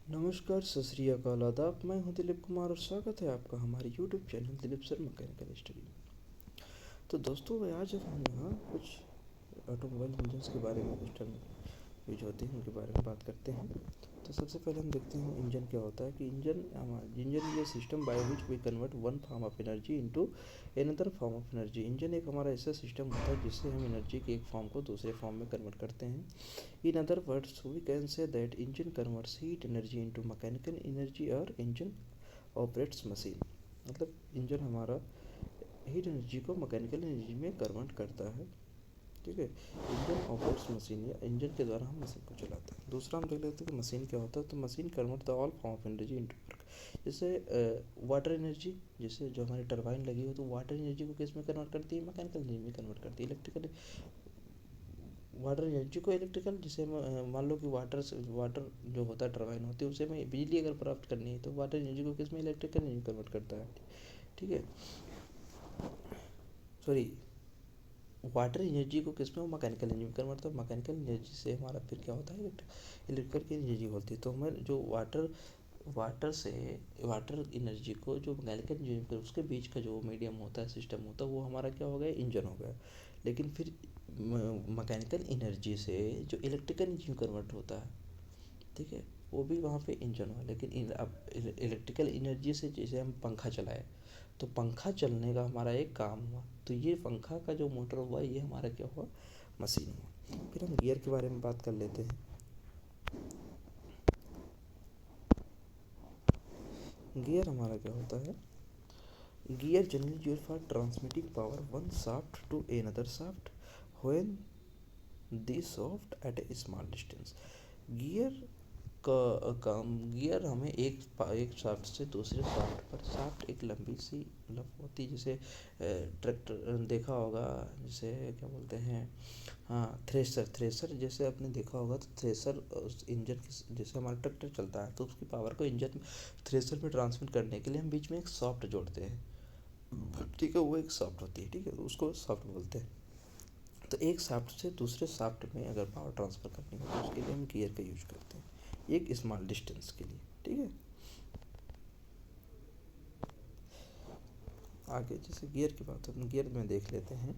नमस्कार, सत श्री अकाल, आदाब। मैं हूं दिलीप कुमार और स्वागत है आपका हमारे YouTube channel Dilip sir mechanical study में। तो दोस्तों, आज हम यहाँ कुछ ऑटोमोबाइल इंजन्स के बारे में, कुछ टर्म यूज होते हैं उनके बारे में बात करते हैं। तो सबसे पहले हम देखते हैं इंजन क्या होता है। कि engine is a system by which we convert one form of energy into another form of energy. Engine एक हमारा ऐसा सिस्टम होता है जिससे हम एनर्जी के एक फॉर्म को दूसरे फॉर्म में कन्वर्ट करते हैं। In other words, we can say that engine converts heat energy into mechanical energy और engine operates machine। मतलब इंजन हमारा हीट एनर्जी को मैकेनिकल एनर्जी में कन्वर्ट करता है। ठीक है, इंजन ऑपरेट्स मशीन, या इंजन के द्वारा हम मशीन को चलाते हैं। दूसरा हम देख लेते हैं कि मशीन क्या होता है। तो machine convert the all form of energy into work. जैसे वाटर एनर्जी, जैसे जो हमारी टरबाइन लगी हो तो वाटर एनर्जी को किस में कन्वर्ट करती है? मैकेनिकल एनर्जी में कन्वर्ट करती है। इलेक्ट्रिकल वाटर एनर्जी को इलेक्ट्रिकल, जैसे मान लो कि वाटर जो होता है, टरबाइन होती है, उसे में बिजली अगर प्राप्त करनी है तो वाटर एनर्जी को किस में? इलेक्ट्रिकल एनर्जी कन्वर्ट करता है। ठीक है, सॉरी, वाटर एनर्जी को किस में? वो मैकेनिकल एनर्जी में कन्वर्ट करता है। मैकेनिकल एनर्जी से हमारा फिर क्या होता है? इलेक्ट्रिकल की एनर्जी होती है। तो हमें जो वाटर एनर्जी को जो मैकेनिकल एनर्जी, उसके बीच का जो मीडियम होता है, सिस्टम होता है, वो हमारा क्या हो गया? इंजन हो गया। लेकिन फिर मैकेनिकल एनर्जी से जो इलेक्ट्रिकल एनर्जी में कन्वर्ट होता है, ठीक है, वो भी वहाँ पे इंजन हुआ। लेकिन अब इलेक्ट्रिकल एनर्जी से जैसे हम पंखा चलाए तो पंखा चलने का हमारा एक काम हुआ, तो ये पंखा का जो मोटर हुआ ये हमारा क्या हुआ? मशीन हुआ। फिर हम गियर के बारे में बात कर लेते हैं। गियर हमारा क्या होता है? Gear generally use for transmitting power one shaft to another shaft when the shaft at a small distance. Gear का काम, गियर हमें एक शाफ्ट से दूसरे शाफ्ट पर, शाफ्ट एक लंबी सी मतलब होती है, जैसे ट्रैक्टर देखा होगा, जैसे क्या बोलते हैं, हाँ, थ्रेसर जैसे आपने देखा होगा। तो थ्रेसर उस इंजन की, जैसे हमारा ट्रैक्टर चलता है तो उसकी पावर को इंजन थ्रेसर में ट्रांसमिट करने के लिए हम बीच में एक सॉफ्ट जोड़ते हैं। ठीक है, वो एक सॉफ्ट होती है। ठीक है, उसको सॉफ्ट बोलते हैं। तो एक शाफ्ट से दूसरे शाफ्ट में अगर पावर ट्रांसफ़र करनी हो तो उसके लिए हम गियर का यूज करते हैं, एक स्मॉल डिस्टेंस के लिए। ठीक है, आगे जैसे गियर की बात है, गियर में देख लेते हैं।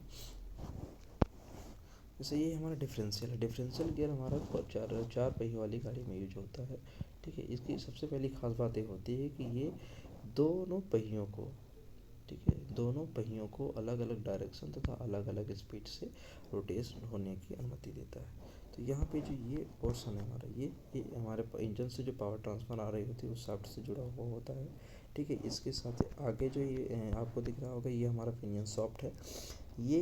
जैसे ये हमारा डिफरेंशियल है। डिफरेंशियल गियर हमारा चार पहियों वाली गाड़ी में यूज होता है। ठीक है, इसकी सबसे पहली खास बात ये होती है कि ये दोनों पहियों को, ठीक है, दोनों पहियों को अलग अलग डायरेक्शन तथा अलग अलग स्पीड से रोटेट होने की अनुमति देता है। तो यहाँ पे जो ये पोर्शन है हमारा, ये हमारे इंजन से जो पावर ट्रांसफर आ रही होती है उस शाफ्ट से जुड़ा हुआ होता है। ठीक है, इसके साथ आगे जो ये आपको दिख रहा होगा, ये हमारा पिनियन सॉफ्ट है। ये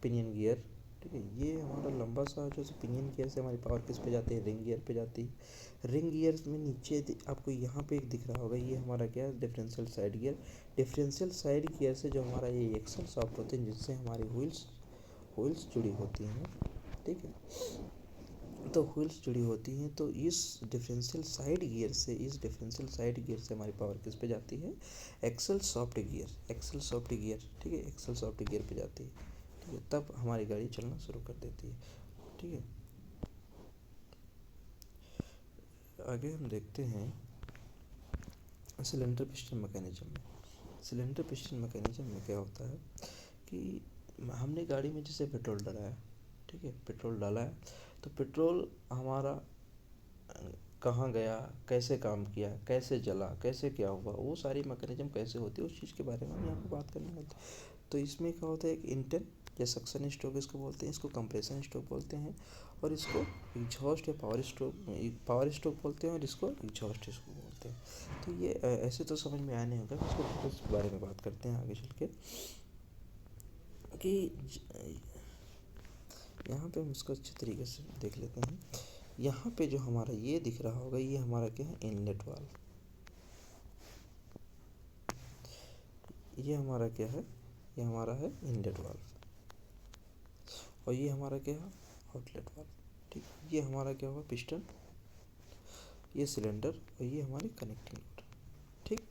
पिनियन गियर, ठीक है, ये हमारा लंबा सा जो पिनियन गियर से हमारी पावर किस पे जाती है? रिंग गियर पे जाती है। रिंग गियर में नीचे आपको यहाँ पे एक दिख रहा होगा, ये हमारा क्या है? Differential side gear. Differential side gear से जो हमारा ये एक्सल सॉफ्ट होते हैं, जिससे हमारी व्हील्स जुड़ी होती हैं। ठीक है, तो व्हील्स जुड़ी होती हैं, तो इस डिफरेंशियल साइड गियर से हमारी पावर किस पे जाती है? Axle shaft gear. ठीक है, एक्सल सॉफ्ट गियर पे जाती है। ठीक है, तब हमारी गाड़ी चलना शुरू कर देती है। ठीक है, आगे हम देखते हैं सिलेंडर पिस्टन मैकेनिज्म में। सिलेंडर पिस्टन मैकेनिज्म में क्या होता है कि हमने गाड़ी में जैसे पेट्रोल डाला है, ठीक है, पेट्रोल डाला है, तो पेट्रोल हमारा कहाँ गया, कैसे काम किया, कैसे जला, कैसे क्या हुआ, वो सारी मैकेनिज्म कैसे होती है, उस चीज़ के बारे में हम यहाँ पर बात करने वाले हैं। तो इसमें क्या होता है? एक इंटेन या सक्शन स्ट्रोक इसको बोलते हैं, इसको कंप्रेशन स्ट्रोक बोलते हैं, और इसको एग्जॉस्ट या पावर स्ट्रोक बोलते हैं, और इसको एग्जॉस्ट इसको बोलते हैं। तो ये ऐसे तो समझ में आया नहीं होगा, इसको इस बारे में बात करते हैं आगे चल के। कि यहाँ पे हम इसको अच्छे तरीके से देख लेते हैं। यहाँ पे जो हमारा ये दिख रहा होगा, ये हमारा क्या है? Inlet valve. ये हमारा क्या है? ये हमारा है इनलेट वाल्व। और ये हमारा क्या है? Outlet valve. ठीक, ये हमारा क्या होगा? पिस्टन, ये सिलेंडर, और ये हमारी कनेक्टिंग रोड। ठीक,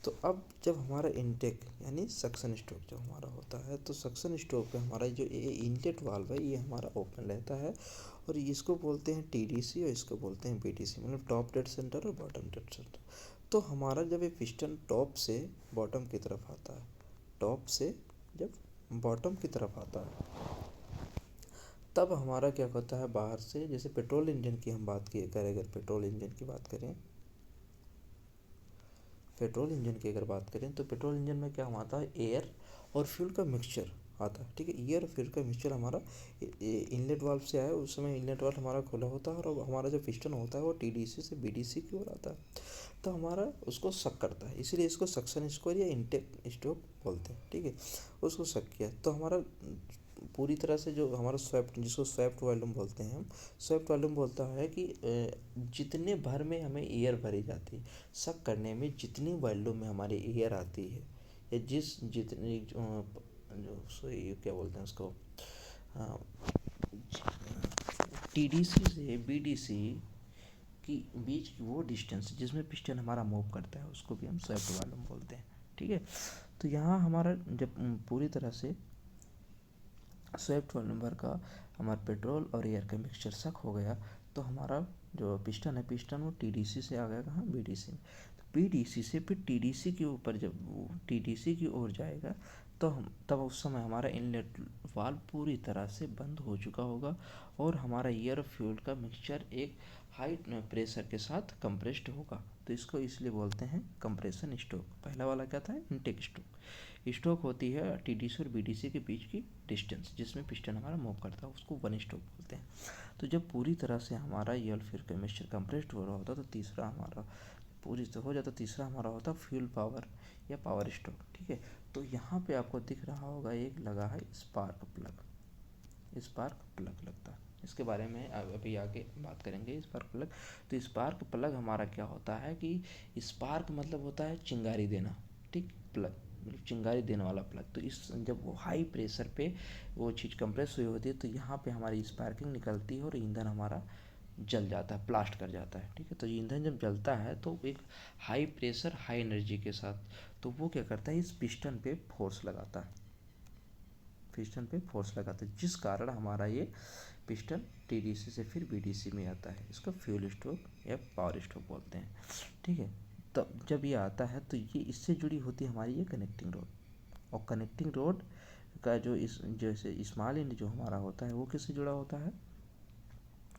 तो अब जब हमारा इनटेक यानी सक्शन स्ट्रोक जब हमारा होता है, तो सक्शन स्ट्रोक पे हमारा जो ये इनलेट वाल्व है ये हमारा ओपन रहता है, और इसको बोलते हैं टीडीसी और इसको बोलते हैं बीडीसी, मतलब टॉप डेड सेंटर और बॉटम डेड सेंटर। तो हमारा जब ये पिस्टन टॉप से बॉटम की तरफ आता है, टॉप से जब बॉटम की तरफ आता है, तब हमारा क्या होता है, बाहर से जैसे पेट्रोल इंजन की हम बात किए करें, अगर पेट्रोल इंजन की बात करें, पेट्रोल इंजन की अगर बात करें तो पेट्रोल इंजन में क्या आता है, एयर और फ्यूल का मिक्सचर आता है। ठीक है, एयर और फ्यूल का मिक्सचर हमारा इनलेट वाल्व से आया, उस समय इनलेट वाल्व हमारा खुला होता है, और हमारा जो पिस्टन होता है वो टीडीसी से बीडीसी की ओर आता है, तो हमारा उसको सक करता है, इसीलिए इसको सक्शन स्क्वायर या इंटेक स्ट्रोक बोलते हैं। ठीक है, उसको सक किया तो हमारा पूरी तरह से जो हमारा स्वेप्ट, जिसको स्वेप्ट वॉल्यूम बोलते हैं हम, स्वेप्ट वॉल्यूम बोलता है कि जितने भर में हमें एयर भरी जाती है, सक करने में जितनी वॉल्यूम में हमारी एयर आती है, या जितनी जो सॉरी क्या बोलते हैं उसको, टीडीसी से बीडीसी की बीच की वो डिस्टेंस जिसमें पिस्टन हमारा मूव करता है, उसको भी हम स्वेप्ट वॉल्यूम बोलते हैं। ठीक है, तो यहाँ हमारा जब पूरी तरह से स्वेप्ट वॉल्यूम भर का हमारा पेट्रोल और एयर का मिक्सचर सक हो गया, तो हमारा जो पिस्टन है, पिस्टन वो टीडीसी से आ गया कहाँ, बीडीसी में। तो बीडीसी से फिर टीडीसी के ऊपर जब वो टीडीसी की ओर जाएगा, तो हम तब उस समय हमारा इनलेट वाल्व पूरी तरह से बंद हो चुका होगा, और हमारा एयर फ्यूल का मिक्सचर एक हाई प्रेशर के साथ कंप्रेस्ड होगा। तो इसको इसलिए बोलते हैं कंप्रेशन स्ट्रोक। पहला वाला क्या था, इनटेक स्ट्रोक। स्ट्रोक होती है टीडीसी और बीडीसी के बीच की डिस्टेंस जिसमें पिस्टन हमारा मूव करता है, उसको वन स्ट्रोक बोलते हैं। तो जब पूरी तरह से हमारा एयर फ्यूल का मिक्सचर कंप्रेस्ड हो रहा होता, तो तीसरा हमारा पूरी तरह हो जाता, तीसरा हमारा होता फ्यूल पावर या पावर स्ट्रोक। ठीक है, तो यहाँ पे आपको दिख रहा होगा एक लगा है स्पार्क प्लग, स्पार्क प्लग लगता है, इसके बारे में अभी आगे बात करेंगे स्पार्क प्लग। तो स्पार्क प्लग हमारा क्या होता है कि स्पार्क मतलब होता है चिंगारी देना, ठीक, प्लग मतलब चिंगारी देने वाला प्लग। तो इस जब वो हाई प्रेशर पे वो चीज़ कंप्रेस हुई होती है, तो यहाँ पे हमारी स्पार्किंग निकलती है और ईंधन हमारा जल जाता है, ब्लास्ट कर जाता है। ठीक है, तो ईंधन जब जलता है तो एक हाई प्रेशर हाई एनर्जी के साथ, तो वो क्या करता है, इस पिस्टन पे फोर्स लगाता है, पिस्टन पे फोर्स लगाता है, जिस कारण हमारा ये पिस्टन टीडीसी से फिर बीडीसी में आता है। इसको फ्यूल स्ट्रोक या पावर स्ट्रोक बोलते हैं। ठीक है, तब जब ये आता है तो ये इससे जुड़ी होती है हमारी ये कनेक्टिंग रोड, और कनेक्टिंग रोड का जो इस जैसे स्मॉल एंड जो हमारा होता है वो किससे जुड़ा होता है,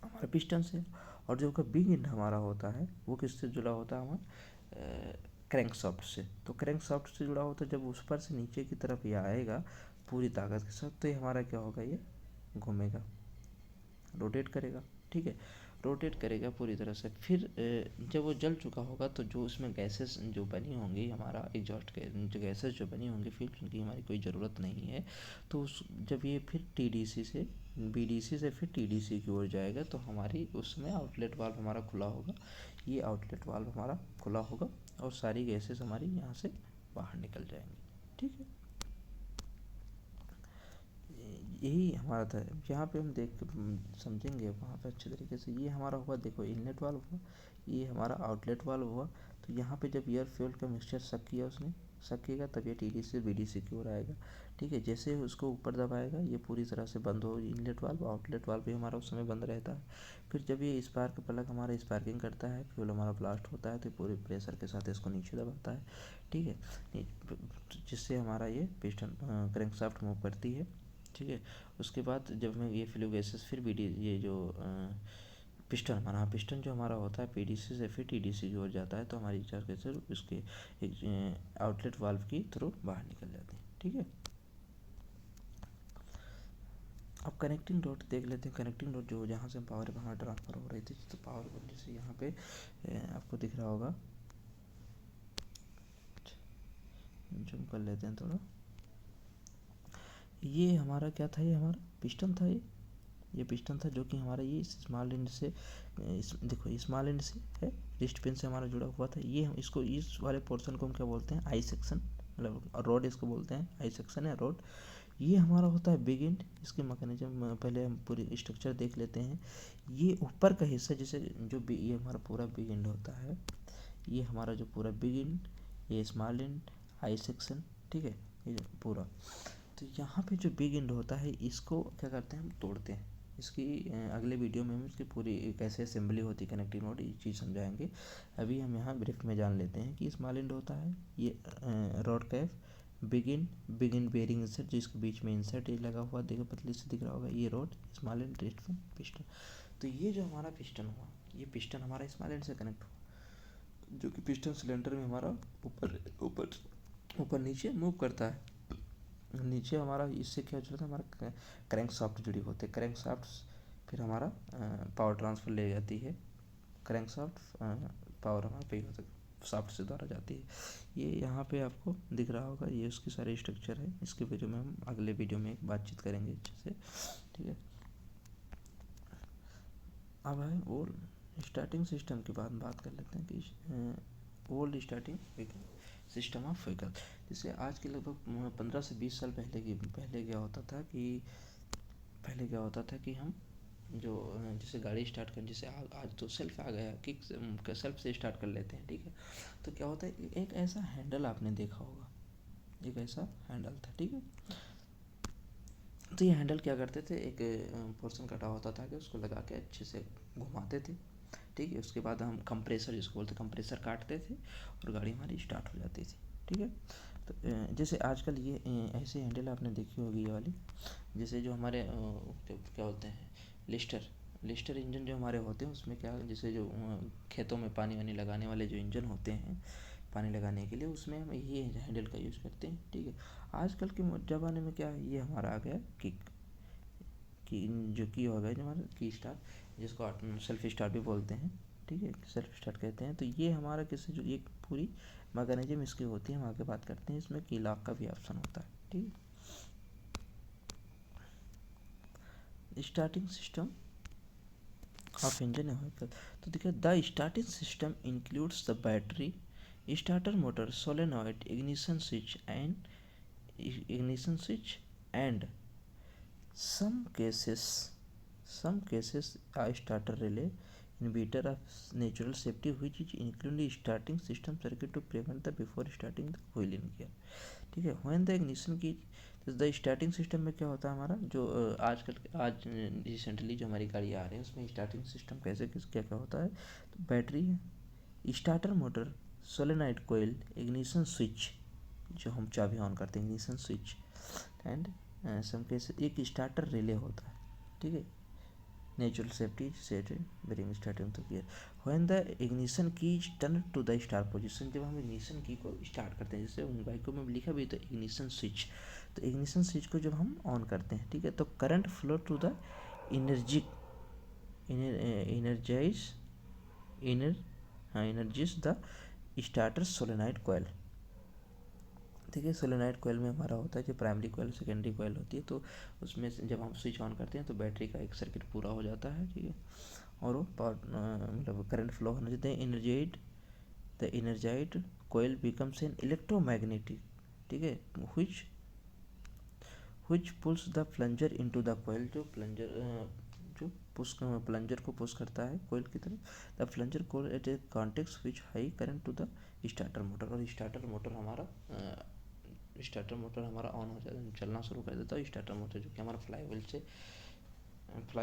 हमारे पिस्टन से, और जो का बिग एंड हमारा होता है वो किससे जुड़ा होता है, हमारे क्रैंक सॉफ्ट से। तो क्रैंक सॉफ्ट से जुड़ा होता है, जब उस पर से नीचे की तरफ ये आएगा पूरी ताकत के साथ, तो ये हमारा क्या होगा, ये घूमेगा, रोटेट करेगा। ठीक है, रोटेट करेगा पूरी तरह से, फिर जब वो जल चुका होगा, तो जो उसमें गैसेस जो बनी होंगी, हमारा एग्जॉस्ट जो गैसेस जो बनी होंगी फ्यूल, जिनकी हमारी कोई ज़रूरत नहीं है, तो उस जब ये फिर टीडीसी से बीडीसी से फिर टीडीसी की ओर जाएगा, तो हमारी उसमें आउटलेट वाल्व हमारा खुला होगा, ये आउटलेट वाल्व हमारा खुला होगा, और सारी गैसेस हमारी यहाँ से बाहर निकल जाएंगी। ठीक है, यही हमारा था। यहाँ पे हम देख समझेंगे वहाँ पे अच्छे तरीके से। ये हमारा हुआ, देखो इनलेट वाल्व हुआ, ये हमारा आउटलेट वाल्व हुआ। तो यहाँ पे जब एयर फ्यूल का मिक्सचर सक किया उसने, सक किएगा तब ये टीडीसी से बीडीसी की ओर आएगा। ठीक है, जैसे उसको ऊपर दबाएगा ये पूरी तरह से बंद हो, इनलेट वाल्व, आउटलेट वाल्व भी हमारा उस समय बंद रहता है। फिर जब ये स्पार्क प्लग हमारा स्पार्किंग करता है, फ्यूल हमारा ब्लास्ट होता है, तो पूरे प्रेशर के साथ इसको नीचे दबाता है। ठीक है, जिससे हमारा ये पिस्टन क्रैंकशाफ्ट मूव करती है। ठीक है, उसके बाद जब हमें ये फ्लू गैसेस फिर बीडी ये जो पिस्टन हमारा, पिस्टन जो हमारा होता है पीडीसी से फिर टीडीसी की ओर जाता है, तो हमारी चार गैसेस उसके एक आउटलेट वाल्व की थ्रू बाहर निकल जाती है। ठीक है, अब कनेक्टिंग रोड देख लेते हैं। कनेक्टिंग रोड जो जहाँ से पावर वहाँ ट्रांसफर हो रही थी, तो पावर को जैसे यहाँ पे आपको दिख रहा होगा, जूम कर लेते हैं थोड़ा। ये हमारा क्या था, ये हमारा पिस्टन था, ये पिस्टन था जो कि हमारा ये स्मॉल एंड से देखो स्मॉल एंड से है, रिस्ट पिन से हमारा जुड़ा हुआ था। ये हम इसको, इस वाले पोर्शन को हम क्या बोलते हैं, आई सेक्शन, मतलब रोड इसको बोलते हैं, आई सेक्शन है रोड। ये हमारा होता है बिग एंड। इसके मैकेनिज्म पहले हम पूरी स्ट्रक्चर देख लेते हैं। ये ऊपर का हिस्सा जैसे जो ये हमारा पूरा बिग एंड होता है, ये हमारा जो पूरा बिग एंड, ये स्मॉल एंड आई सेक्शन, ठीक है, ये पूरा। तो यहाँ पे जो बिग एंड होता है इसको क्या करते हैं हम तोड़ते हैं। इसकी अगले वीडियो में हम इसकी पूरी कैसे असेंबली होती है कनेक्टिंग नोड ये चीज़ समझाएंगे। अभी हम यहाँ ब्रीफ में जान लेते हैं कि स्मॉल एंड होता है ये rod cap, big and bearing insert जिसके बीच में इंसर्ट ये लगा हुआ देखो पतली से दिख रहा होगा, ये rod small and rest piston. तो ये जो हमारा पिस्टन हुआ, ये पिस्टन हमारा स्मॉल एंड से कनेक्ट हुआ, जो कि पिस्टन सिलेंडर में हमारा ऊपर ऊपर ऊपर नीचे मूव करता है। नीचे हमारा इससे क्या जुड़ा था, हमारा क्रैंक शाफ्ट जुड़ी होते हैं, क्रैंक शाफ्ट फिर हमारा पावर ट्रांसफर ले जाती है, क्रैंक शाफ्ट पावर हमारा पे होता है शाफ्ट से द्वारा जाती है। ये यहाँ पे आपको दिख रहा होगा, ये उसकी सारी स्ट्रक्चर है। इसके वीडियो में हम अगले वीडियो में बातचीत करेंगे अच्छे से, ठीक है। अब है ओल्ड स्टार्टिंग सिस्टम के बाद बात कर लेते हैं कि old starting system of vehicle. जैसे आज के लगभग 15 से 20 साल पहले क्या होता था कि हम जो जैसे गाड़ी स्टार्ट कर, जैसे आज तो सेल्फ आ गया कि सेल्फ से स्टार्ट कर लेते हैं, ठीक है। तो क्या होता है एक ऐसा हैंडल आपने देखा होगा, एक ऐसा हैंडल था, ठीक है। तो ये हैंडल क्या करते थे, एक पोर्शन कटा होता था कि उसको लगा के अच्छे से घुमाते थे, ठीक है। उसके बाद हम कंप्रेसर जिसको बोलते कंप्रेसर काटते थे और गाड़ी हमारी स्टार्ट हो जाती थी, ठीक है। तो जैसे आजकल ये ऐसे हैंडल आपने देखी होगी ये वाली, जैसे जो हमारे क्या बोलते हैं लिस्टर इंजन जो हमारे होते हैं उसमें क्या, जैसे जो खेतों में पानी वानी लगाने वाले जो इंजन होते हैं पानी लगाने के लिए, उसमें हम ये हैंडल का यूज़ करते हैं, ठीक है। आजकल के ज़माने में क्या है, ये हमारा आ गया की जो की हो गया जो हमारा की स्टार्ट, जिसको सेल्फ स्टार्ट भी बोलते हैं, ठीक है, सेल्फ स्टार्ट कहते हैं। तो ये हमारा किससे जो एक पूरी मैकेनिज्म इसकी होती है, हम आगे बात करते हैं। इसमें की लॉक का भी ऑप्शन होता है, ठीक है। Starting system of engine vehicle. तो देखिए the starting system includes the battery, starter motor, solenoid, ignition switch and some cases a starter relay inhibitor of natural safety which is included in starting system circuit to prevent the before starting the wheel in gear, ठीक है। when the ignition की the starting system में क्या होता है हमारा जो आज रिसेंटली जो हमारी गाड़ी आ रही है उसमें स्टार्टिंग सिस्टम कैसे क्या क्या होता है, तो battery, starter motor, solenoid coil, ignition switch जो हम चाबी ऑन करते हैं ignition switch and some case एक स्टार्टर रिले होता है, ठीक है। Natural safety set bring starting to gear when the ignition key turn to the start position, जब हम इग्निशन की को स्टार्ट करते हैं, जैसे उन बाइकों में लिखा भी तो इग्निशन स्विच, तो इग्निशन स्विच को जब हम ऑन करते हैं, ठीक है, तो current flow to the energises the starter solenoid coil, ठीक है। सोलेनाइड कोयल में हमारा होता है जो प्राइमरी कोयल सेकेंडरी कोयल होती है, तो उसमें से जब हम स्विच ऑन करते हैं तो बैटरी का एक सर्किट पूरा हो जाता है, ठीक है, और वो पावर मतलब करंट फ्लो होना चाहते हैं। The energised coil becomes an electromagnetic, ठीक है, which pulls the plunger into the coil, जो प्लंजर को पुश करता है कोयल की तरफ। The plunger coil at a contact switch high current to the starter motor, और स्टार्टर मोटर हमारा ऑन हो जाता है, चलना शुरू कर देता है स्टार्टर मोटर, जो कि हमारा फ्लाई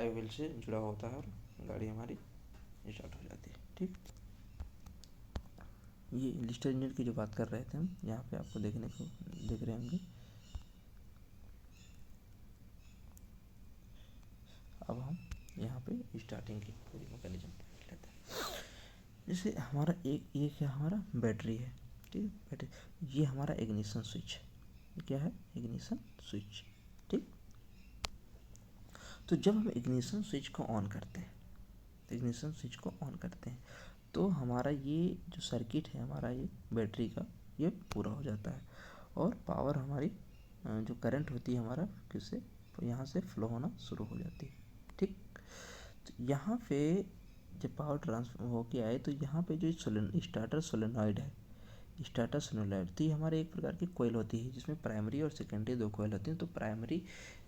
व्हील से जुड़ा होता है और गाड़ी हमारी स्टार्ट हो जाती है, ठीक। ये लिस्टर इंजन की जो बात कर रहे थे हम, यहाँ पे आपको देख रहे होंगे। अब हम यहाँ पे स्टार्टिंग की पूरी मैकेनिज्म देख लेते हैं। जैसे हमारा एक क्या हमारा बैटरी है, ठीक है, बैटरी, ये हमारा इग्निशन स्विच, क्या है इग्निशन स्विच, ठीक। तो जब हम इग्निशन स्विच को ऑन करते हैं, तो हमारा ये जो सर्किट है हमारा ये बैटरी का ये पूरा हो जाता है, और पावर हमारी जो करंट होती है हमारा किससे, तो यहाँ से फ्लो होना शुरू हो जाती है, ठीक। तो यहाँ पे जब पावर ट्रांसफर हो के आए तो यहाँ पे जो स्टार्टर सोलेनॉइड है, तो ये हमारे एक प्रकार की कोयल होती है जिसमें प्राइमरी और सेकेंडरी दो कोयल होती हैं। तो प्राइमरी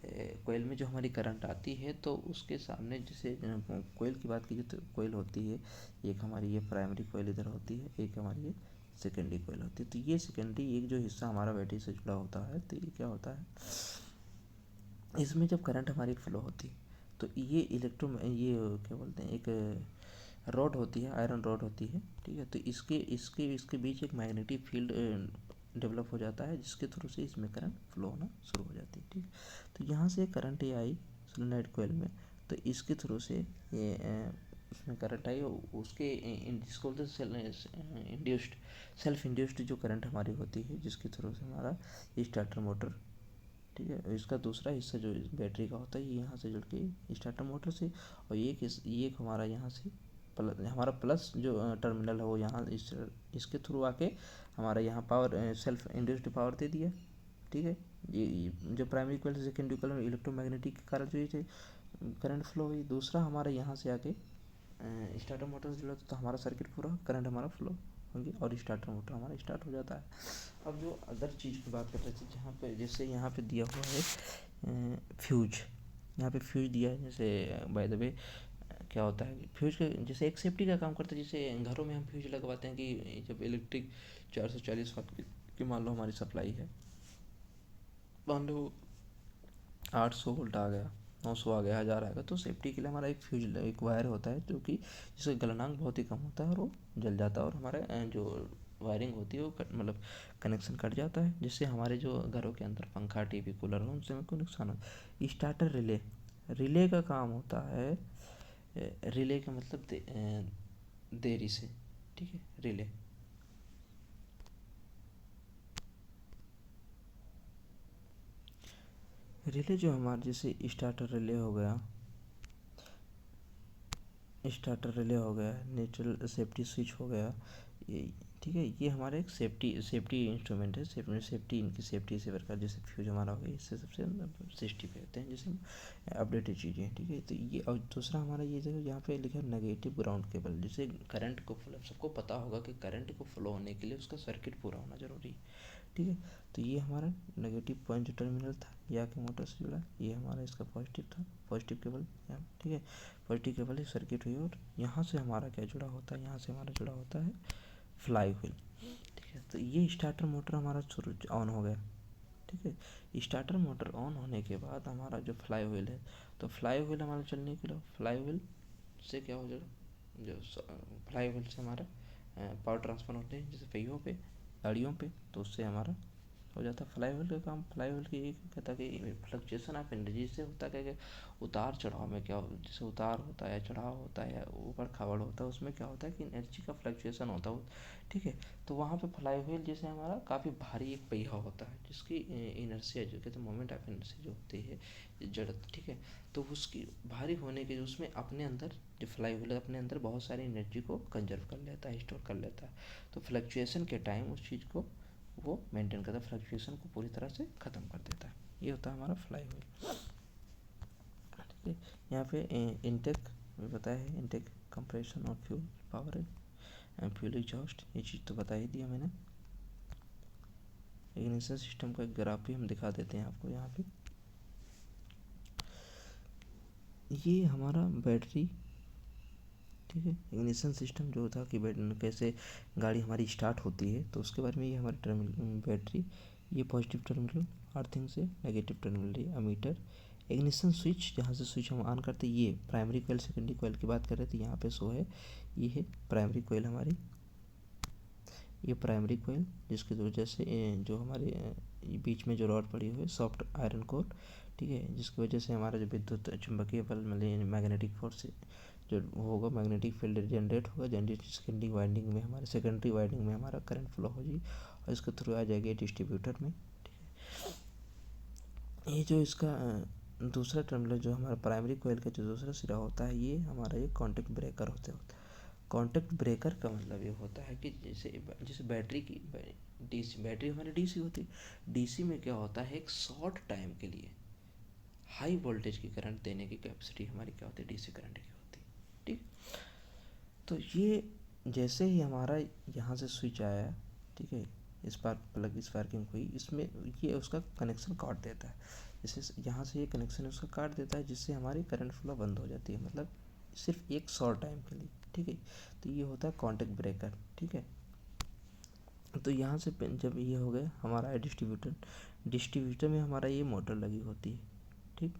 कोयल में जो हमारी करंट आती है तो उसके सामने जैसे कोयल की बात कीजिए तो कोयल होती है, एक हमारी ये प्राइमरी कोयल इधर होती है, एक हमारी ये सेकेंडरी कोयल होती है। तो ये सेकेंडरी एक जो हिस्सा हमारा बैटरी से जुड़ा होता है, तो ये क्या होता है, इसमें जब करंट हमारी फ्लो होती है तो ये ये क्या बोलते हैं, एक रॉड होती है, आयरन रॉड होती है, ठीक है। तो इसके इसके इसके बीच एक मैग्नेटिक फील्ड डेवलप हो जाता है, जिसके थ्रू से इसमें करंट फ्लो होना शुरू हो जाती है, ठीक। तो यहाँ से करंट ये आई सोलेनोइड कोयल में, तो इसके थ्रू से ये इसमें करंट आई, उसके जिसको बोलते हैं इंड्यूस्ड, सेल्फ इंड्यूस्ड जो करंट हमारी होती है, जिसके थ्रू से हमारा स्टार्टर मोटर, ठीक है, इसका दूसरा हिस्सा जो बैटरी का होता है ये यहाँ से जुड़ के स्टार्टर मोटर से, और ये हमारा यहाँ से हमारा प्लस जो टर्मिनल है वो यहाँ इसके थ्रू आके हमारा यहाँ पावर सेल्फ इंड्यूस्ड पावर दे दिया, ठीक है। ये जो प्राइमरी कॉइल से सेकेंडरी कॉइल में इलेक्ट्रोमैग्नेटिक के कारण जो ये करंट फ्लो हुई, दूसरा हमारा यहाँ से आके स्टार्टर मोटर से जुड़ा, तो हमारा सर्किट पूरा करंट हमारा फ्लो होंगे और स्टार्टर मोटर हमारा स्टार्ट हो जाता है। अब जो अदर चीज़ की बात कर रहे थे, जहाँ पे जैसे यहाँ पे दिया हुआ है फ्यूज, यहाँ पे फ्यूज दिया है, जैसे बाय द वे क्या होता है फ्यूज के, जैसे एक सेफ्टी का काम करता है, जैसे घरों में हम फ्यूज लगवाते हैं कि जब इलेक्ट्रिक 440 वाट की मान लो हमारी सप्लाई है, मान लो 800 वोल्ट आ गया, 900 आ गया, 1000 आ गया, तो सेफ्टी के लिए हमारा एक फ्यूज, एक वायर होता है जो कि जिसका गलनांक बहुत ही कम होता है और वो जल जाता है, और हमारे जो वायरिंग होती है वो मतलब कनेक्शन कट जाता है, जिससे हमारे जो घरों के अंदर पंखा, टीवी, कूलर हो उनसे हमें कोई नुकसान हो। स्टार्टर रिले, रिले का काम होता है, रिले का मतलब देरी से, ठीक है, रिले। रिले जो हमारे जैसे स्टार्टर रिले हो गया, स्टार्टर रिले हो गया, नेचुरल सेफ्टी स्विच हो गया, ये ठीक है, ये हमारा एक सेफ्टी इंस्ट्रूमेंट है, सेफ्टी इनकी सेफ्टी इसी प्रकार, जैसे फ्यूज हमारा हो गया, इससे सबसे सेफ्टी पे होते हैं, जैसे अपडेटेड चीज़ें हैं, ठीक है। तो ये, और दूसरा हमारा ये जो यहाँ पे लिखा है नेगेटिव ग्राउंड केबल, जैसे करंट को फ्लो, सबको पता होगा कि करंट को फ्लो होने के लिए उसका सर्किट पूरा होना जरूरी है, ठीक है। तो ये हमारा नेगेटिव पॉइंट जो टर्मिनल था या के मोटर से जुड़ा, ये हमारा इसका पॉजिटिव था, पॉजिटिव केबल यहाँ, ठीक है, पॉजिटिव केबल सर्किट हुई, और यहाँ से हमारा क्या जुड़ा होता है, यहाँ से हमारा जुड़ा होता है फ्लाई व्हील, ठीक है। तो ये स्टार्टर मोटर हमारा शुरू ऑन हो गया, ठीक है। स्टार्टर मोटर ऑन होने के बाद हमारा जो फ्लाई व्हील है, तो फ्लाई व्हील हमारा चलने के लिए, फ्लाई व्हील से क्या हो जाएगा, जो फ्लाई व्हील से हमारा पावर ट्रांसफर होते हैं, जैसे पहियों पे, गाड़ियों पे, तो उससे हमारा हो जाता है फ्लाई व्हील का काम। फ्लाई व्हील की ये कहता है कि फ्लक्चुएशन ऑफ एनर्जी से होता है, कि उतार चढ़ाव में क्या, जैसे उतार होता है, चढ़ाव होता है, ऊपर खाबड़ होता है, उसमें क्या होता है कि एनर्जी का फ्लक्चुएशन होता है, ठीक है। तो वहाँ पे फ्लाई व्हील जैसे हमारा काफ़ी भारी एक पहिया होता है, जिसकी इनर्शिया जो कहते हैं मोमेंट ऑफ इनर्शिया जो होती है, जड़त, ठीक है। तो उसकी भारी होने के, उसमें अपने अंदर जो फ्लाई व्हील है अपने अंदर बहुत सारी एनर्जी को कंजर्व कर लेता है, स्टोर कर लेता है। तो फ्लक्चुएशन के टाइम उस चीज़ को वो मेंटेन करता है, फ्लक्चुएशन को पूरी तरह से ख़त्म कर देता है। ये होता है हमारा फ्लाई व्हील, ठीक है। यहाँ पे इनटेक बताया है, इनटेक, कंप्रेशन और फ्यूल पावर, फ्यूल एग्जॉस्ट, ये चीज़ तो बता ही दिया मैंने। इग्निशन सिस्टम का एक ग्राफ भी हम दिखा देते हैं आपको यहाँ पे। ये हमारा बैटरी, ठीक है, इग्निशन सिस्टम जो था कि कैसे गाड़ी हमारी स्टार्ट होती है, तो उसके बारे में ये हमारी टर्मिनल बैटरी, ये पॉजिटिव टर्मिनल अर्थिंग से, नेगेटिव टर्मिनल ये अमीटर, इग्निशन स्विच, जहाँ से स्विच हम ऑन करते हैं, ये प्राइमरी कोयल सेकेंडरी कोयल की बात कर रहे थे, यहाँ पे शो है, ये है प्राइमरी कोयल हमारी, ये प्राइमरी कोयल, जिसकी वजह से जो हमारे बीच में जो रॉड पड़ी हुई है सॉफ्ट आयरन कोर, ठीक है, जिसकी वजह से हमारा जो विद्युत चुंबकीय बल मतलब मैग्नेटिक फोर्स जो होगा, मैग्नेटिक फील्ड जनरेट होगा, जनरेट सेकेंडरी वाइंडिंग में, हमारे सेकेंडरी वाइंडिंग में हमारा करंट फ्लो हो जाएगी, और इसके थ्रू आ जाएगी डिस्ट्रीब्यूटर में, ठीक है। ये जो इसका दूसरा टर्मिनल जो हमारा प्राइमरी कोयल का जो दूसरा सिरा होता है, ये हमारा ये कॉन्टैक्ट ब्रेकर होता है। कॉन्टैक्ट ब्रेकर का मतलब ये होता है कि जैसे जैसे बैटरी की डीसी, बैटरी हमारी डीसी होती है, डीसी में क्या होता है, एक शॉर्ट टाइम के लिए हाई वोल्टेज की करंट देने की कैपेसिटी हमारी क्या होती है, डीसी करंट की होती है, ठीक। तो ये जैसे ही हमारा यहाँ से स्विच आया, ठीक है, स्पार्क प्लग स्पार्किंग हुई, इसमें ये उसका कनेक्शन काट देता है, जैसे यहाँ से ये कनेक्शन उसका काट देता है, जिससे हमारी करंट फ्लो बंद हो जाती है, मतलब सिर्फ एक शॉर्ट टाइम के लिए, ठीक है। तो ये होता है कॉन्टैक्ट ब्रेकर, ठीक है। तो यहाँ से जब ये हो गया हमारा है डिस्ट्रीब्यूटर में हमारा ये मोटर लगी होती है। ठीक,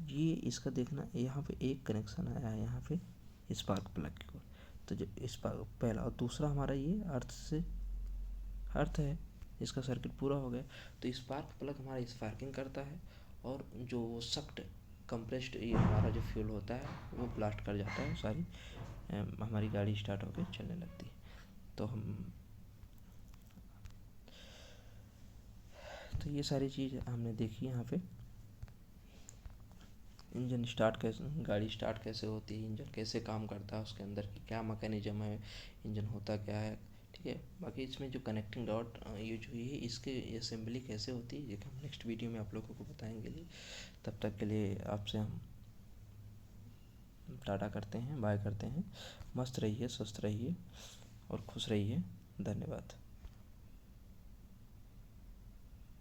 ये इसका देखना, यहाँ पे एक कनेक्शन आया है यहाँ पे स्पार्क प्लग की ओर। तो जो स्पार्क पहला, और दूसरा हमारा ये अर्थ है, इसका सर्किट पूरा हो गया। तो स्पार्क प्लग हमारा स्पार्किंग करता है, और जो सक्ट कंप्रेस्ड ये हमारा जो फ्यूल होता है वो ब्लास्ट कर जाता है, सारी हमारी गाड़ी स्टार्ट होकर चलने लगती है। तो ये सारी चीज़ हमने देखी यहाँ पे। इंजन स्टार्ट कैसे, गाड़ी स्टार्ट कैसे होती है, इंजन कैसे काम करता है, उसके अंदर की क्या मैकेनिज्म है, इंजन होता क्या है। ठीक है, बाकी इसमें जो कनेक्टिंग डॉट यूज हुई है, इसके असेंबली कैसे होती है, ये हम नेक्स्ट वीडियो में आप लोगों को बताएंगे। तब तक के लिए आपसे हम टाटा करते हैं, बाय करते हैं। मस्त रहिए, स्वस्थ रहिए और खुश रहिए। धन्यवाद।